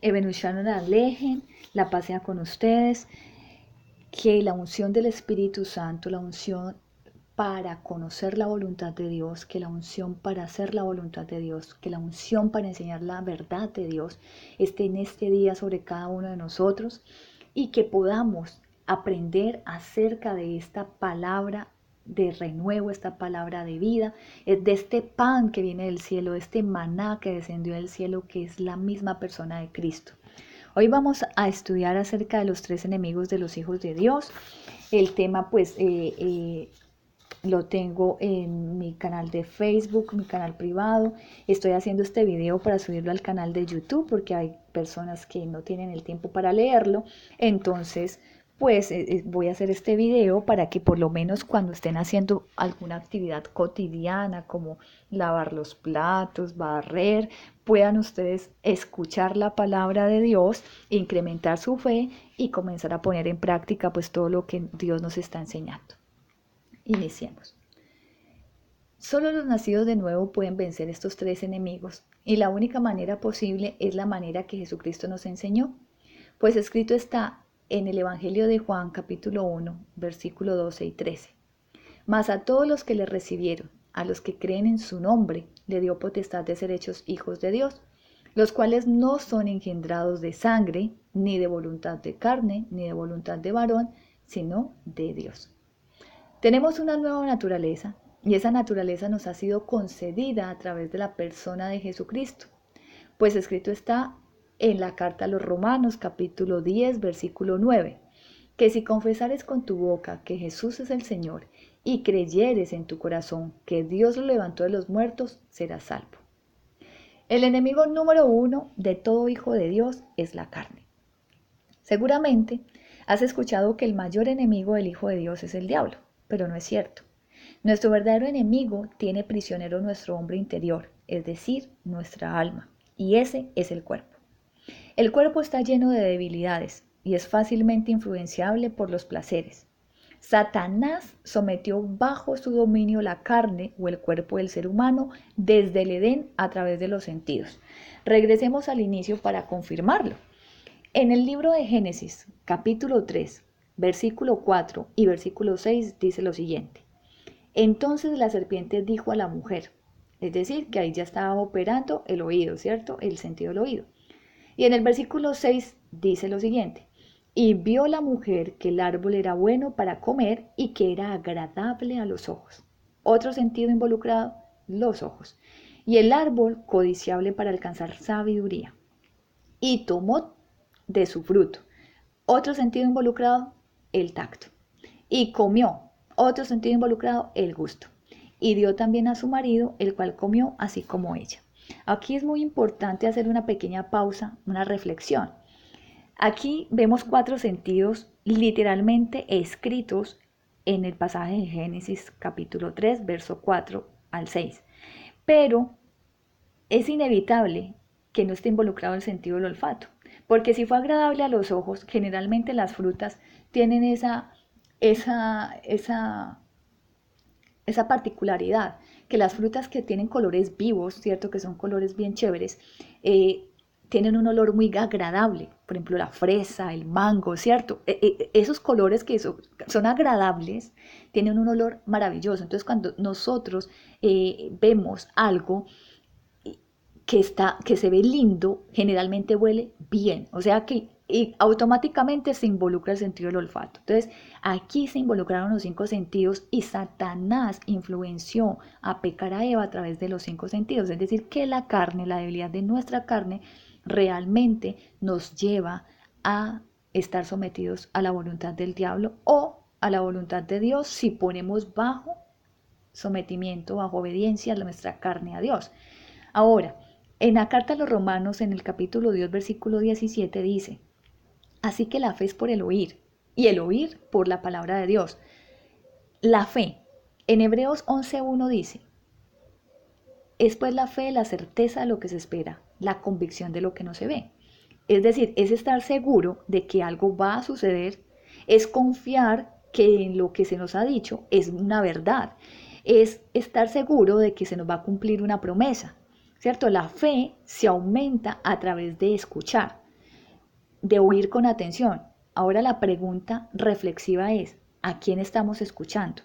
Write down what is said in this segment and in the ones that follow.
Ebenusharon Alejen, la paz sea con ustedes. Que la unción del Espíritu Santo, la unción para conocer la voluntad de Dios, que la unción para hacer la voluntad de Dios, que la unción para enseñar la verdad de Dios esté en este día sobre cada uno de nosotros y que podamos aprender acerca de esta palabra de renuevo, esta palabra de vida, de este pan que viene del cielo, de este maná que descendió del cielo, que es la misma persona de Cristo. Hoy vamos a estudiar acerca de los 3 enemigos de los hijos de Dios. El tema pues lo tengo en mi canal de Facebook, mi canal privado. Estoy haciendo este video para subirlo al canal de YouTube porque hay personas que no tienen el tiempo para leerlo. Entonces pues voy a hacer este video para que por lo menos cuando estén haciendo alguna actividad cotidiana como lavar los platos, barrer, puedan ustedes escuchar la palabra de Dios, incrementar su fe y comenzar a poner en práctica pues todo lo que Dios nos está enseñando. Iniciemos. Solo los nacidos de nuevo pueden vencer estos 3 enemigos y la única manera posible es la manera que Jesucristo nos enseñó, pues escrito está en el Evangelio de Juan capítulo 1, versículo 12 y 13. Mas a todos los que le recibieron, a los que creen en su nombre, le dio potestad de ser hechos hijos de Dios, los cuales no son engendrados de sangre, ni de voluntad de carne, ni de voluntad de varón, sino de Dios. Tenemos una nueva naturaleza y esa naturaleza nos ha sido concedida a través de la persona de Jesucristo, pues escrito está en la carta a los Romanos capítulo 10 versículo 9, que si confesares con tu boca que Jesús es el Señor y creyeres en tu corazón que Dios lo levantó de los muertos, serás salvo. El enemigo número 1 de todo hijo de Dios es la carne. Seguramente has escuchado que el mayor enemigo del hijo de Dios es el diablo, pero no es cierto. Nuestro verdadero enemigo tiene prisionero nuestro hombre interior, es decir, nuestra alma, y ese es el cuerpo. El cuerpo está lleno de debilidades y es fácilmente influenciable por los placeres. Satanás sometió bajo su dominio la carne o el cuerpo del ser humano desde el Edén a través de los sentidos. Regresemos al inicio para confirmarlo. En el libro de Génesis, capítulo 3, versículo 4 y versículo 6 dice lo siguiente. Entonces la serpiente dijo a la mujer, es decir, que ahí ya estaba operando el oído, ¿cierto? El sentido del oído. Y en el versículo 6 dice lo siguiente, y vio la mujer que el árbol era bueno para comer y que era agradable a los ojos. Otro sentido involucrado, los ojos. Y el árbol codiciable para alcanzar sabiduría. Y tomó de su fruto. Otro sentido involucrado, el tacto. Y comió. Otro sentido involucrado, el gusto. Y dio también a su marido, el cual comió así como ella. Aquí es muy importante hacer una pequeña pausa, una reflexión. Aquí vemos 4 sentidos literalmente escritos en el pasaje de Génesis capítulo 3, verso 4 al 6. Pero es inevitable que no esté involucrado el sentido del olfato, porque si fue agradable a los ojos, generalmente las frutas tienen esa particularidad, que las frutas que tienen colores vivos, cierto, que son colores bien chéveres, tienen un olor muy agradable, por ejemplo la fresa, el mango, cierto, esos colores que son agradables, tienen un olor maravilloso. Entonces cuando nosotros vemos algo que se ve lindo, generalmente huele bien, o sea que automáticamente se involucra el sentido del olfato. Entonces, aquí se involucraron los 5 sentidos y Satanás influenció a pecar a Eva a través de los 5 sentidos. Es decir, que la carne, la debilidad de nuestra carne, realmente nos lleva a estar sometidos a la voluntad del diablo o a la voluntad de Dios si ponemos bajo sometimiento, bajo obediencia a nuestra carne a Dios. Ahora, en la carta a los Romanos, en el capítulo 10, versículo 17, dice, así que la fe es por el oír, y el oír por la palabra de Dios. La fe, en Hebreos 11:1 dice, es pues la fe la certeza de lo que se espera, la convicción de lo que no se ve. Es decir, es estar seguro de que algo va a suceder, es confiar que en lo que se nos ha dicho es una verdad, es estar seguro de que se nos va a cumplir una promesa. ¿Cierto? La fe se aumenta a través de escuchar. de oír con atención. Ahora la pregunta reflexiva es, ¿a quién estamos escuchando?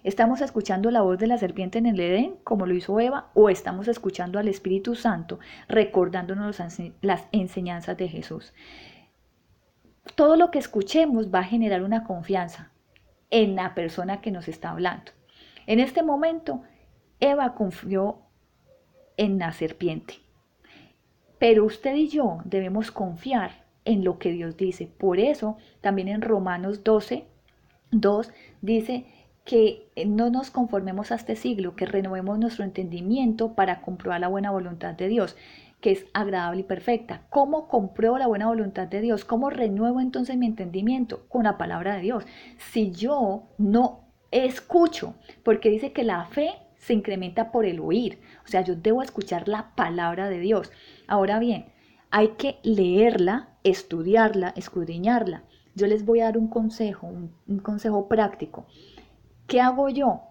¿Estamos escuchando la voz de la serpiente en el Edén, como lo hizo Eva, o estamos escuchando al Espíritu Santo, recordándonos las enseñanzas de Jesús? Todo lo que escuchemos va a generar una confianza en la persona que nos está hablando. En este momento, Eva confió en la serpiente, pero usted y yo debemos confiar en lo que Dios dice. Por eso, también en Romanos 12:2 dice que no nos conformemos a este siglo, que renovemos nuestro entendimiento para comprobar la buena voluntad de Dios, que es agradable y perfecta. ¿Cómo compruebo la buena voluntad de Dios? ¿Cómo renuevo entonces mi entendimiento? Con la palabra de Dios. Si yo no escucho, porque dice que la fe se incrementa por el oír, o sea, yo debo escuchar la palabra de Dios. Ahora bien, hay que leerla, estudiarla, escudriñarla. Yo les voy a dar un consejo, un consejo práctico. ¿Qué hago yo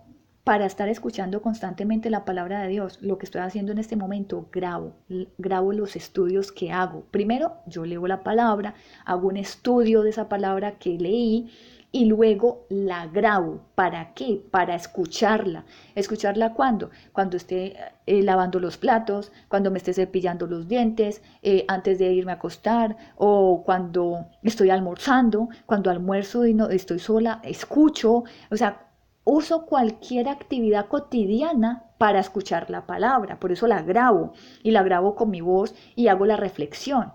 para estar escuchando constantemente la palabra de Dios? Lo que estoy haciendo en este momento, grabo los estudios que hago. Primero, yo leo la palabra, hago un estudio de esa palabra que leí y luego la grabo. ¿Para qué? Para escucharla. ¿Escucharla cuándo? Cuando esté lavando los platos, cuando me esté cepillando los dientes, antes de irme a acostar, o cuando estoy almorzando, cuando almuerzo y no estoy sola, escucho. O sea, uso cualquier actividad cotidiana para escuchar la palabra, por eso la grabo y la grabo con mi voz y hago la reflexión,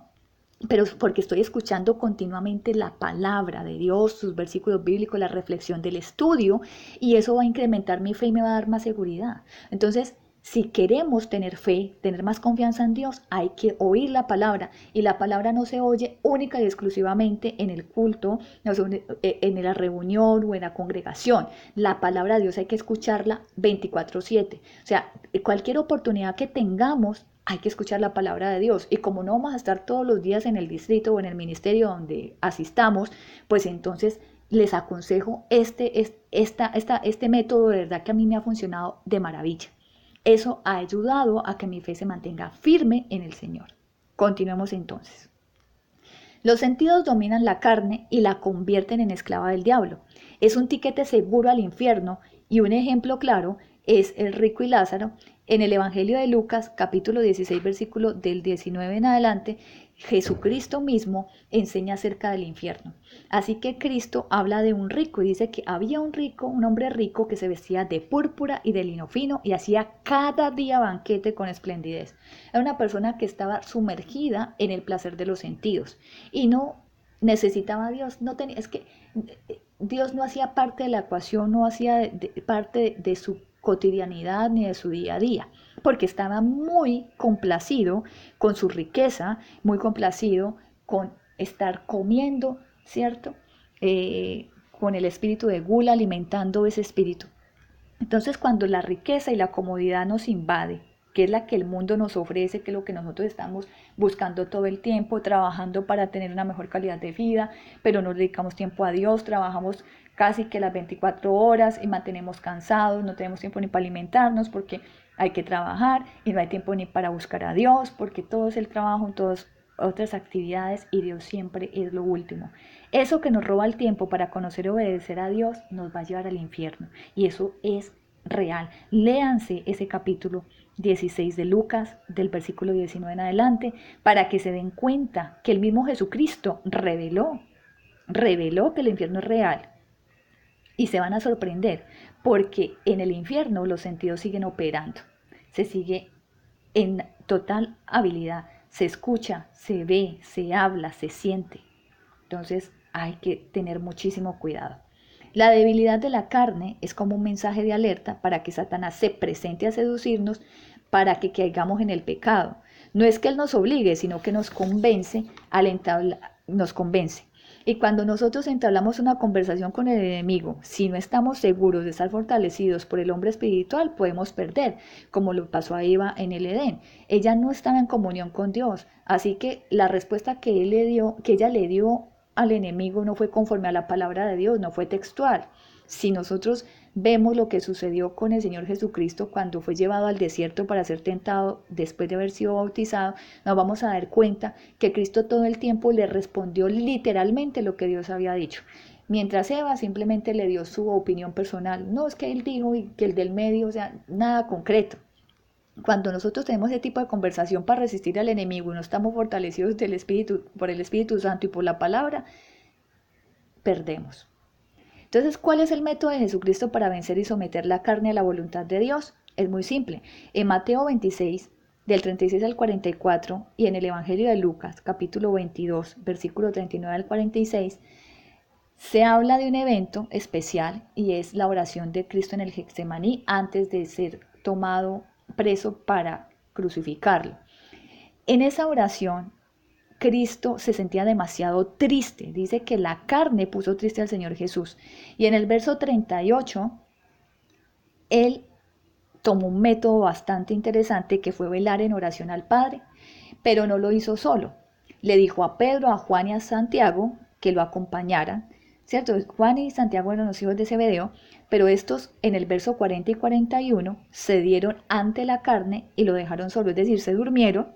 pero porque estoy escuchando continuamente la palabra de Dios, sus versículos bíblicos, la reflexión del estudio, y eso va a incrementar mi fe y me va a dar más seguridad. Entonces, si queremos tener fe, tener más confianza en Dios, hay que oír la palabra, y la palabra no se oye única y exclusivamente en el culto, en la reunión o en la congregación. La palabra de Dios hay que escucharla 24/7. O sea, cualquier oportunidad que tengamos, hay que escuchar la palabra de Dios. Y como no vamos a estar todos los días en el distrito o en el ministerio donde asistamos, pues entonces les aconsejo este método, de verdad que a mí me ha funcionado de maravilla. Eso ha ayudado a que mi fe se mantenga firme en el Señor. Continuemos entonces. Los sentidos dominan la carne y la convierten en esclava del diablo. Es un tiquete seguro al infierno, y un ejemplo claro es el rico y Lázaro. En el Evangelio de Lucas, capítulo 16, versículo del 19 en adelante, Jesucristo mismo enseña acerca del infierno. Así que Cristo habla de un rico y dice que había un rico, un hombre rico, que se vestía de púrpura y de lino fino y hacía cada día banquete con esplendidez. Era una persona que estaba sumergida en el placer de los sentidos y no necesitaba a Dios. No tenía, es que Dios no hacía parte de la ecuación, no hacía parte de su cotidianidad ni de su día a día, porque estaba muy complacido con su riqueza, muy complacido con estar comiendo, ¿cierto? Con el espíritu de gula, alimentando ese espíritu. Entonces, cuando la riqueza y la comodidad nos invade, que es la que el mundo nos ofrece, que es lo que nosotros estamos buscando todo el tiempo, trabajando para tener una mejor calidad de vida, pero no dedicamos tiempo a Dios, trabajamos casi que las 24 horas y mantenemos cansados, no tenemos tiempo ni para alimentarnos porque hay que trabajar y no hay tiempo ni para buscar a Dios porque todo es el trabajo, todas otras actividades, y Dios siempre es lo último. Eso que nos roba el tiempo para conocer y obedecer a Dios nos va a llevar al infierno, y eso es real. Léanse ese capítulo 16 de Lucas, del versículo 19 en adelante, para que se den cuenta que el mismo Jesucristo reveló que el infierno es real, y se van a sorprender porque en el infierno los sentidos siguen operando, se sigue en total habilidad, se escucha, se ve, se habla, se siente. Entonces hay que tener muchísimo cuidado. La debilidad de la carne es como un mensaje de alerta para que Satanás se presente a seducirnos para que caigamos en el pecado. No es que él nos obligue, sino que nos convence nos convence. Y cuando nosotros entablamos una conversación con el enemigo, si no estamos seguros de estar fortalecidos por el hombre espiritual, podemos perder, como lo pasó a Eva en el Edén. Ella no estaba en comunión con Dios, así que la respuesta que ella le dio al enemigo no fue conforme a la palabra de Dios, no fue textual. Si nosotros vemos lo que sucedió con el Señor Jesucristo cuando fue llevado al desierto para ser tentado después de haber sido bautizado, nos vamos a dar cuenta que Cristo todo el tiempo le respondió literalmente lo que Dios había dicho. Mientras Eva simplemente le dio su opinión personal, no es que él dijo y que el del medio, o sea, nada concreto. Cuando nosotros tenemos ese tipo de conversación para resistir al enemigo y no estamos fortalecidos del Espíritu, por el Espíritu Santo y por la palabra, perdemos. Entonces, ¿cuál es el método de Jesucristo para vencer y someter la carne a la voluntad de Dios? Es muy simple. En Mateo 26, del 36 al 44, y en el Evangelio de Lucas, capítulo 22, versículo 39 al 46, se habla de un evento especial y es la oración de Cristo en el Getsemaní antes de ser tomado preso para crucificarlo. En esa oración, Cristo se sentía demasiado triste. Dice que la carne puso triste al Señor Jesús. Y en el verso 38, Él tomó un método bastante interesante que fue velar en oración al Padre, pero no lo hizo solo. Le dijo a Pedro, a Juan y a Santiago que lo acompañaran, ¿cierto? Juan y Santiago eran los hijos de Zebedeo, pero estos en el verso 40 y 41 se dieron ante la carne y lo dejaron solo, es decir, se durmieron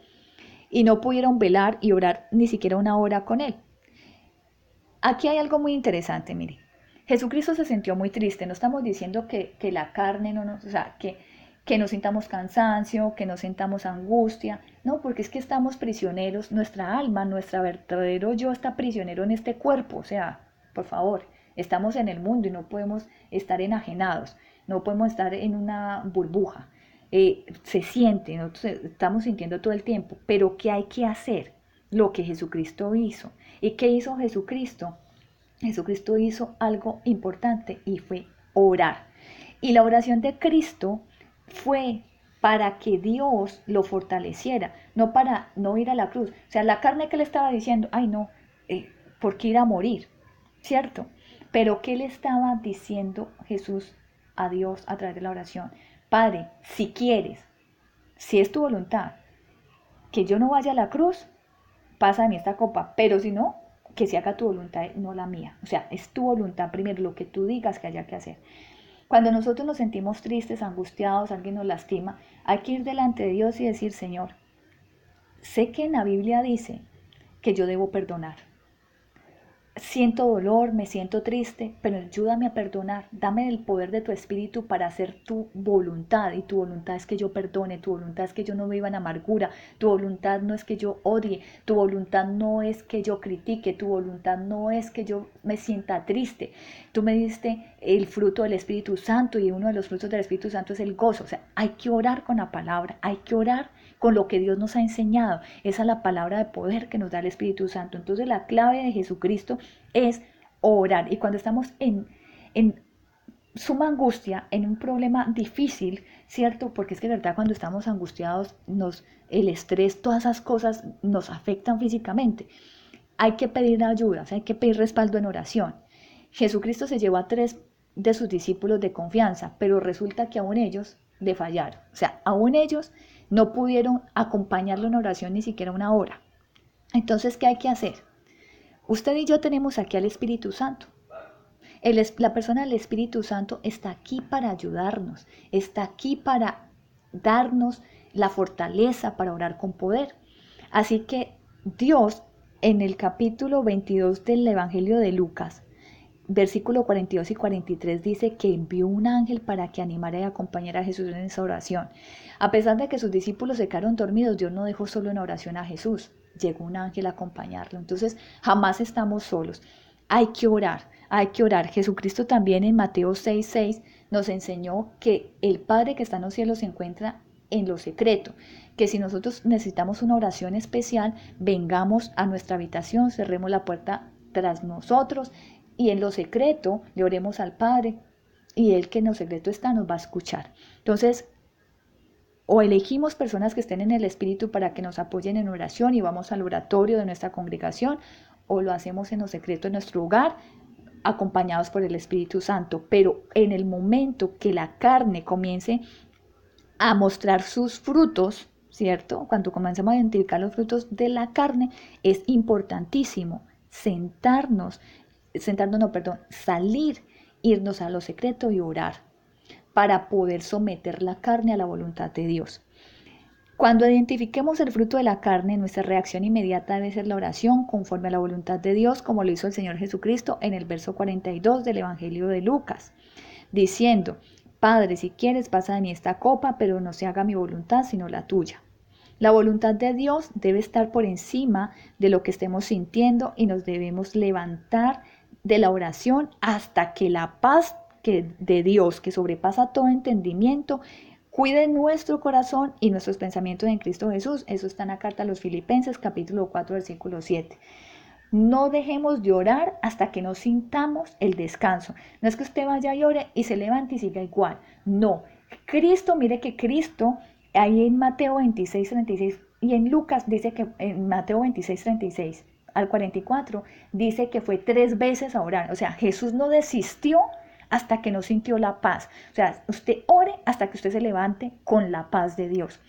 y no pudieron velar y orar ni siquiera una hora con él. Aquí hay algo muy interesante, mire. Jesucristo se sintió muy triste, no estamos diciendo que la carne no nos, o sea, que nos sintamos cansancio, que nos sintamos angustia, no, porque es que estamos prisioneros, nuestra alma, nuestro verdadero yo está prisionero en este cuerpo, o sea, por favor, estamos en el mundo y no podemos estar enajenados, no podemos estar en una burbuja. Se siente, nosotros estamos sintiendo todo el tiempo, pero ¿qué hay que hacer? Lo que Jesucristo hizo. ¿Y qué hizo Jesucristo? Jesucristo hizo algo importante y fue orar. Y la oración de Cristo fue para que Dios lo fortaleciera, no para no ir a la cruz. O sea, la carne que le estaba diciendo, ay no, ¿por qué ir a morir? ¿Cierto? Pero ¿qué le estaba diciendo Jesús a Dios a través de la oración? Padre, si quieres, si es tu voluntad, que yo no vaya a la cruz, pasa de mí esta copa, pero si no, que se haga tu voluntad, no la mía. O sea, es tu voluntad primero, lo que tú digas que haya que hacer. Cuando nosotros nos sentimos tristes, angustiados, alguien nos lastima, hay que ir delante de Dios y decir, Señor, sé que en la Biblia dice que yo debo perdonar. Siento dolor, me siento triste, pero ayúdame a perdonar. Dame el poder de tu espíritu para hacer tu voluntad. Y tu voluntad es que yo perdone, tu voluntad es que yo no viva en amargura, tu voluntad no es que yo odie, tu voluntad no es que yo critique, tu voluntad no es que yo me sienta triste. Tú me diste el fruto del Espíritu Santo y uno de los frutos del Espíritu Santo es el gozo. O sea, hay que orar con la palabra, hay que orar con lo que Dios nos ha enseñado. Esa es la palabra de poder que nos da el Espíritu Santo. Entonces la clave de Jesucristo es orar. Y cuando estamos en suma angustia, en un problema difícil, ¿cierto? Porque es que de verdad cuando estamos angustiados, el estrés, todas esas cosas nos afectan físicamente. Hay que pedir ayuda, o sea, hay que pedir respaldo en oración. Jesucristo se llevó a 3 de sus discípulos de confianza, pero resulta que aún ellos le fallaron. O sea, aún ellos no pudieron acompañarlo en oración ni siquiera una hora. Entonces, ¿qué hay que hacer? Usted y yo tenemos aquí al Espíritu Santo. La persona del Espíritu Santo está aquí para ayudarnos, está aquí para darnos la fortaleza para orar con poder. Así que Dios en el capítulo 22 del Evangelio de Lucas, versículo 42 y 43 dice que envió un ángel para que animara y acompañara a Jesús en esa oración. A pesar de que sus discípulos se quedaron dormidos, Dios no dejó solo en oración a Jesús, llegó un ángel a acompañarlo. Entonces jamás estamos solos, hay que orar, hay que orar. Jesucristo también en Mateo 6:6 nos enseñó que el Padre que está en los cielos se encuentra en lo secreto, que si nosotros necesitamos una oración especial, vengamos a nuestra habitación, cerremos la puerta tras nosotros y en lo secreto le oremos al Padre y Él que en lo secreto está nos va a escuchar. Entonces, o elegimos personas que estén en el Espíritu para que nos apoyen en oración y vamos al oratorio de nuestra congregación, o lo hacemos en lo secreto en nuestro hogar, acompañados por el Espíritu Santo. Pero en el momento que la carne comience a mostrar sus frutos, ¿cierto? Cuando comenzamos a identificar los frutos de la carne, es importantísimo salir irnos a lo secreto y orar para poder someter la carne a la voluntad de Dios. Cuando identifiquemos el fruto de la carne, nuestra reacción inmediata debe ser la oración conforme a la voluntad de Dios, como lo hizo el Señor Jesucristo en el verso 42 del Evangelio de Lucas, diciendo: Padre, si quieres, pasa de mí esta copa, pero no se haga mi voluntad, sino la tuya. La voluntad de Dios debe estar por encima de lo que estemos sintiendo y nos debemos levantar de la oración hasta que la paz de Dios, que sobrepasa todo entendimiento, cuide nuestro corazón y nuestros pensamientos en Cristo Jesús. Eso está en la carta a los Filipenses, capítulo 4, versículo 7. No dejemos de orar hasta que no sintamos el descanso. No es que usted vaya y ore y se levante y siga igual. No. Cristo, mire que Cristo, ahí en Mateo 26, 36 y en Lucas dice que en Mateo 26, 36 al 44 dice que fue 3 veces a orar. O sea, Jesús no desistió hasta que no sintió la paz. O sea, usted ore hasta que usted se levante con la paz de Dios.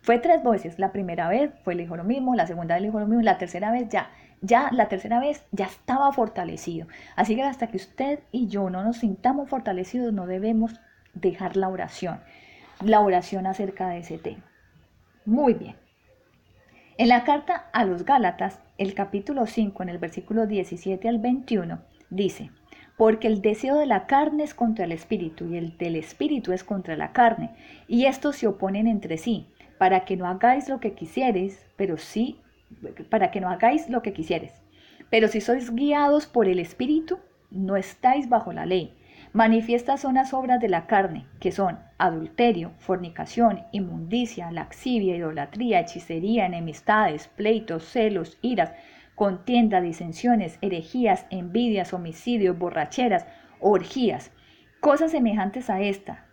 Fue 3 veces. La primera vez fue le dijo lo mismo, la segunda vez le dijo lo mismo, la tercera vez la tercera vez ya estaba fortalecido. Así que hasta que usted y yo no nos sintamos fortalecidos, no debemos dejar la oración acerca de ese tema. Muy bien. En la carta a los Gálatas, el capítulo 5, en el versículo 17 al 21, dice: porque el deseo de la carne es contra el espíritu y el del espíritu es contra la carne, y estos se oponen entre sí, para que no hagáis lo que quisieres, pero si sois guiados por el espíritu, no estáis bajo la ley. Manifiestas son las obras de la carne, que son adulterio, fornicación, inmundicia, laxivia, idolatría, hechicería, enemistades, pleitos, celos, iras, contienda, disensiones, herejías, envidias, homicidios, borracheras, orgías, cosas semejantes a esta,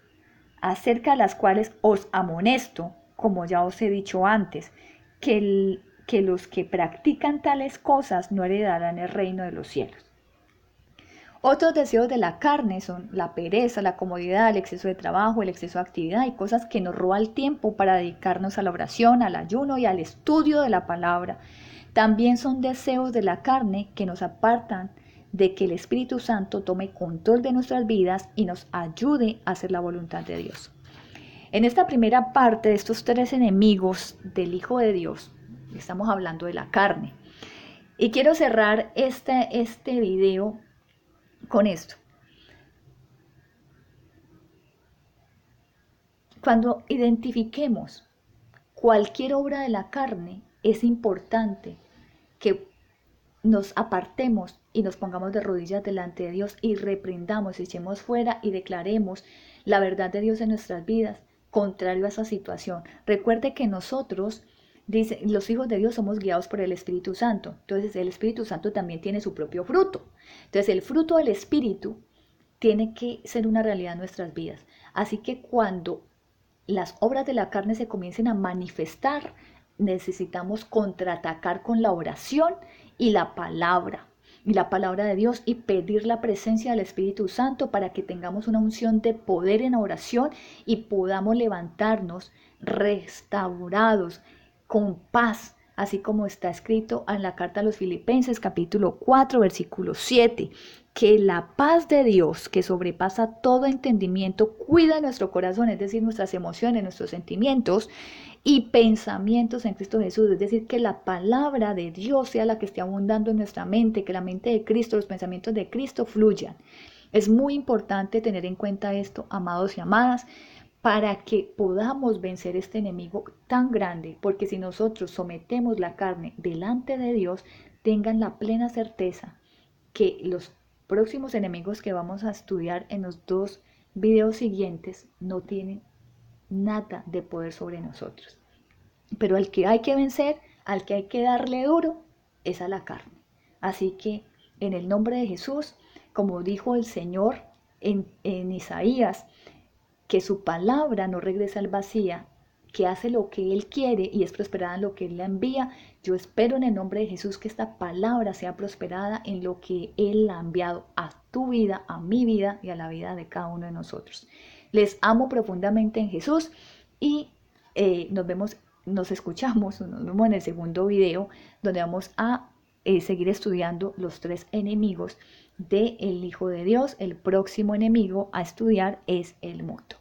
acerca de las cuales os amonesto, como ya os he dicho antes, que los que practican tales cosas no heredarán el reino de los cielos. Otros deseos de la carne son la pereza, la comodidad, el exceso de trabajo, el exceso de actividad y cosas que nos roban el tiempo para dedicarnos a la oración, al ayuno y al estudio de la palabra. También son deseos de la carne que nos apartan de que el Espíritu Santo tome control de nuestras vidas y nos ayude a hacer la voluntad de Dios. En esta primera parte de estos 3 enemigos del Hijo de Dios, estamos hablando de la carne. Y quiero cerrar este video con esto. Cuando identifiquemos cualquier obra de la carne, es importante que nos apartemos y nos pongamos de rodillas delante de Dios y reprendamos, echemos fuera y declaremos la verdad de Dios en nuestras vidas, contrario a esa situación. Recuerde que nosotros, dice, los hijos de Dios somos guiados por el Espíritu Santo. Entonces el Espíritu Santo también tiene su propio fruto. Entonces el fruto del Espíritu tiene que ser una realidad en nuestras vidas. Así que cuando las obras de la carne se comiencen a manifestar, necesitamos contraatacar con la oración y la palabra de Dios y pedir la presencia del Espíritu Santo para que tengamos una unción de poder en la oración y podamos levantarnos restaurados, con paz, así como está escrito en la carta a los Filipenses capítulo 4 versículo 7, que la paz de Dios, que sobrepasa todo entendimiento, cuida nuestro corazón, es decir, nuestras emociones, nuestros sentimientos y pensamientos en Cristo Jesús, es decir, que la palabra de Dios sea la que esté abundando en nuestra mente, que la mente de Cristo, los pensamientos de Cristo fluyan. Es muy importante tener en cuenta esto, amados y amadas, para que podamos vencer este enemigo tan grande, porque si nosotros sometemos la carne delante de Dios, tengan la plena certeza que los próximos enemigos que vamos a estudiar en los 2 videos siguientes no tienen nada de poder sobre nosotros. Pero al que hay que vencer, al que hay que darle duro, es a la carne. Así que en el nombre de Jesús, como dijo el Señor en Isaías, que su palabra no regresa al vacía, que hace lo que Él quiere y es prosperada en lo que Él la envía. Yo espero en el nombre de Jesús que esta palabra sea prosperada en lo que Él la ha enviado a tu vida, a mi vida y a la vida de cada uno de nosotros. Les amo profundamente en Jesús y nos escuchamos en el segundo video donde vamos a seguir estudiando los 3 enemigos del Hijo de Dios, el próximo enemigo a estudiar es el mundo.